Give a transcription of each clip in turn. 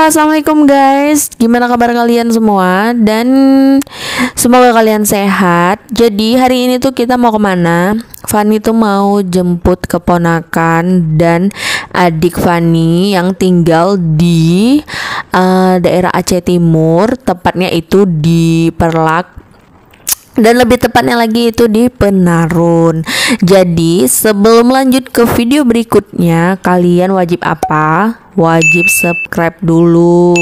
Halo, assalamualaikum guys. Gimana kabar kalian semua? Dan semoga kalian sehat. Jadi hari ini tuh kita mau kemana? Fanny tuh mau jemput keponakan dan adik Fanny yang tinggal di daerah Aceh Timur. Tepatnya itu di Perlak. Dan lebih tepatnya lagi itu di Penarun. Jadi sebelum lanjut ke video berikutnya, kalian wajib apa? Wajib subscribe dulu,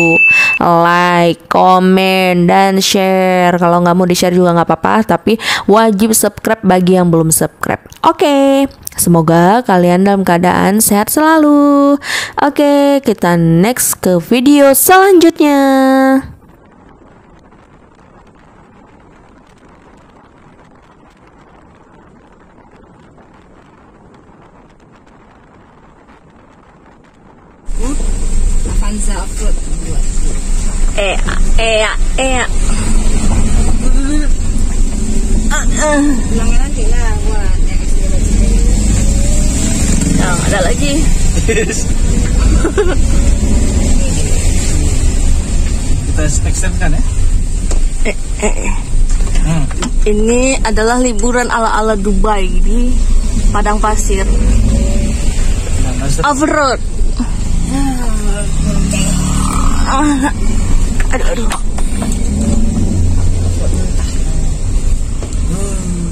like, komen, dan share. Kalau nggak mau di share juga nggak apa-apa, tapi wajib subscribe bagi yang belum subscribe. Oke, semoga kalian dalam keadaan sehat selalu. Oke, kita next ke video selanjutnya. Avanza upload buat. Bilangnya nanti lah buat yang Ada lagi. Kita extendkan ya. Ini adalah liburan ala-ala Dubai di padang pasir. Off-road.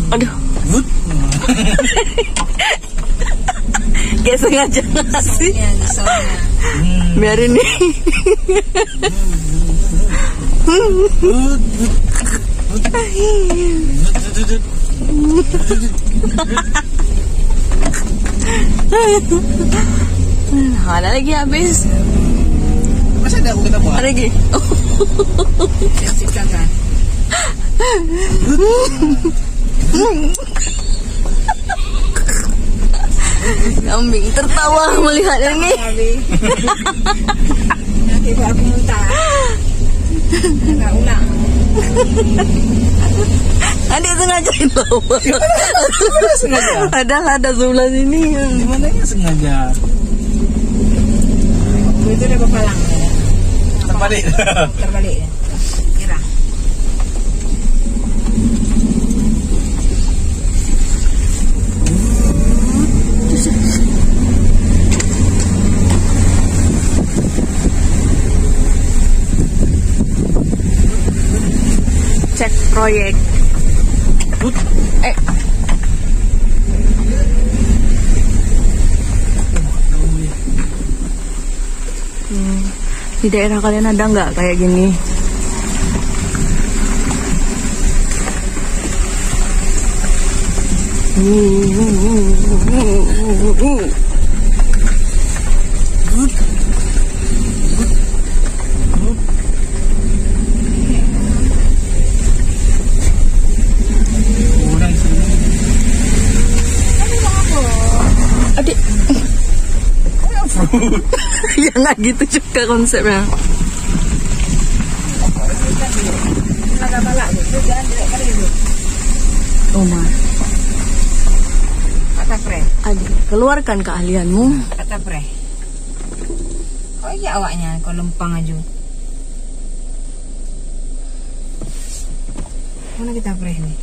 Aduh. Kayak sengaja ngasih. Biarin nih. Ada lagi habis. Masa ada aku kita buat? Ada lagi. Siap-siap kan. Kambing tertawa melihat ini. Nanti aku muntah. Enggak ulang. Adik sengajain loh. Sengaja. Ada sebelah sini. Gimana ya sengaja? Itu udah kepalang. Terbalik. Terbalik ya. Kira. Cek proyek. Di daerah kalian ada nggak kayak gini? Adik. Ya nggak gitu juga konsepnya. Ada balak itu jangan direk kali itu. Omar, Kata pre. adik, keluarkan keahlianmu. Kata pre. Oh iya awaknya kau lempang aja. Mana kita pre nih?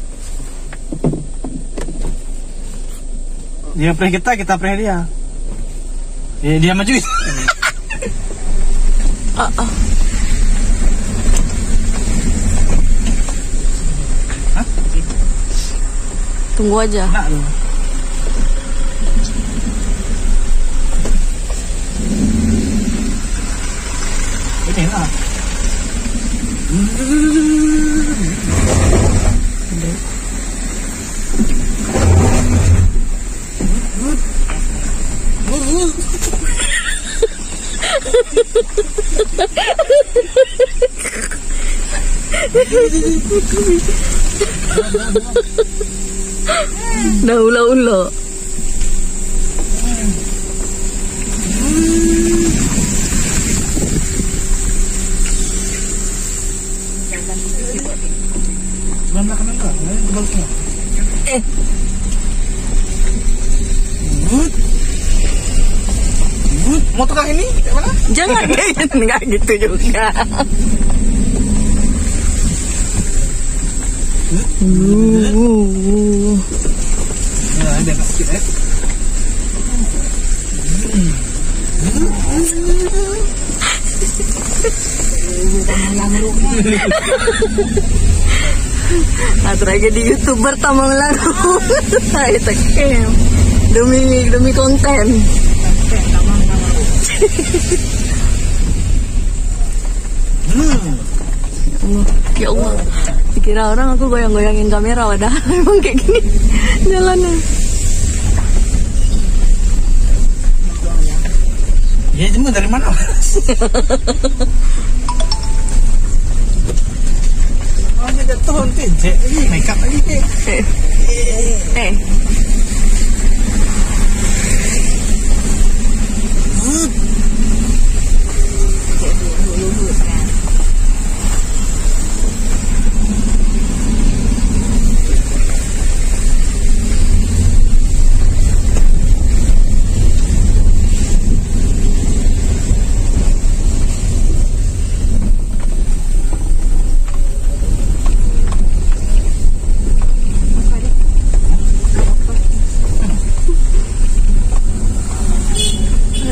Dia pre kita pre dia. Dia maju. Tunggu aja. Nak tu. Ini lah. Dah ulo-ulo. Sebelah kanan kau, baliknya. Mau tukang ini? Kayak mana? Jangan nggak gitu juga. Nah, ini agak sedikit ya. Nah, tragedi YouTuber tamang lalu. Saya tekem demi konten. Ya Allah, dikira orang aku goyang-goyangin kamera, padahal emang kayak gini jalannya. Ya jemu dari mana? Oh, dia jatuh nanti. Ini makeup lagi.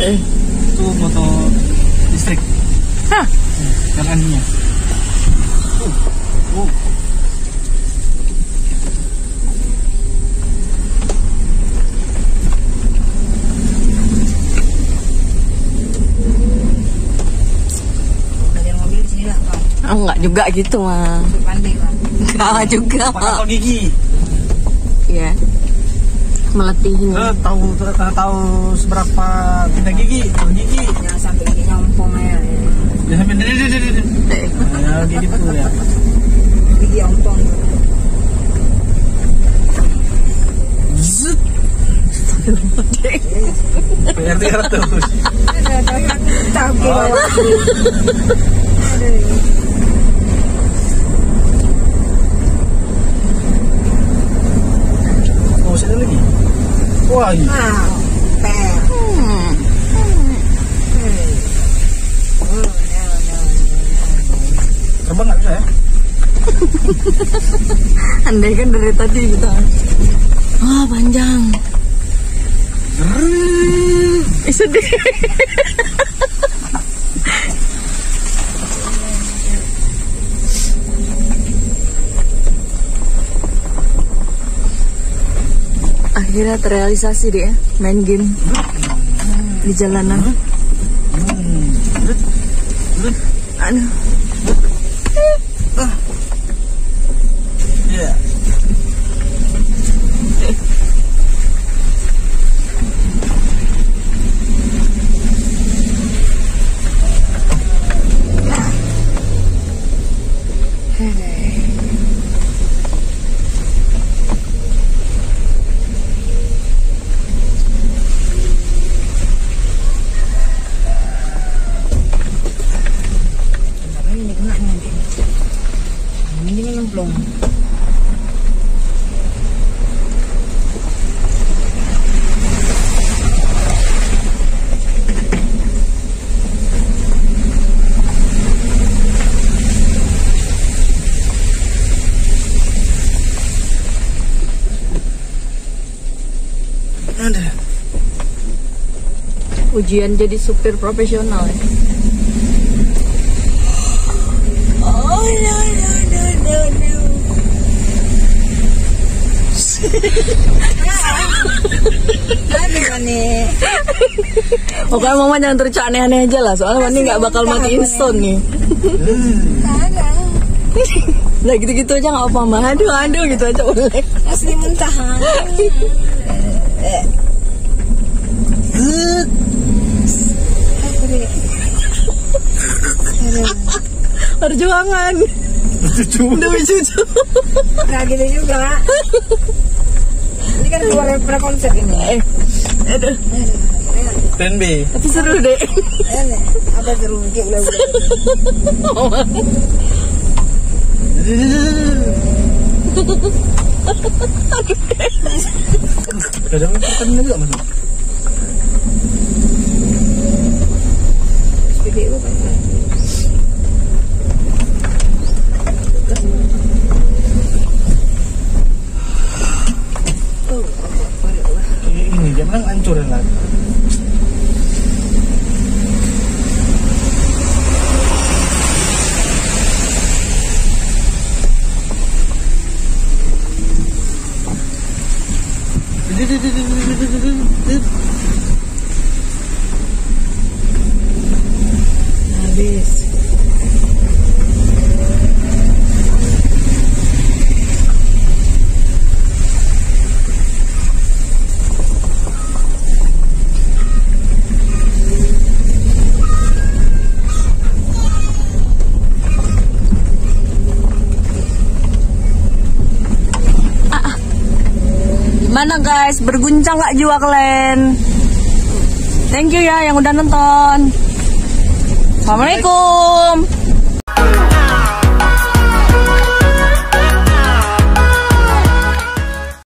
Itu motor listrik. Hah? Yang aninya. Belajar mobil di sini lah, Bang. Oh, enggak juga gitu mah. Pandai, Bang. Enggak juga. Pakai gigi. Iya. Meletihin. Tahu seberapa pindah gigi, gigi. Jangan sampai gigi nyompong ya. Ya sampai ya kayak gitu ya. Gigi ompong. Zut. PR 300. Ada tapi aku tahu bawah. Oh, satu lagi. Wah, ini. Terbang nggak bisa ya? Andai kan dari tadi gitu. Wah, panjang. Sedih. Akhirnya terrealisasi deh ya, main game di jalanan. Aduh. Iya. Ujian jadi supir profesional ya. Oh no. Aduh nih. Pokoknya mama jangan terus aneh-aneh aja lah, soalnya Mani nggak bakal mati instan nih. Nah gitu-gitu aja nggak apa mah. Aduh gitu aja boleh. Asli muntah. Perjuangan demi cucu. Nah gitu juga. Ini kan keluar pada konser ini. Aduh. Plan B. Tapi seru deh. Apa seru kayak udah. Kadang makan juga masuk. bibik kok kan. Ini dia bilang hancurin lagi. Habis. Gimana guys, berguncang gak jiwa kalian? Thank you ya yang udah nonton. Assalamualaikum.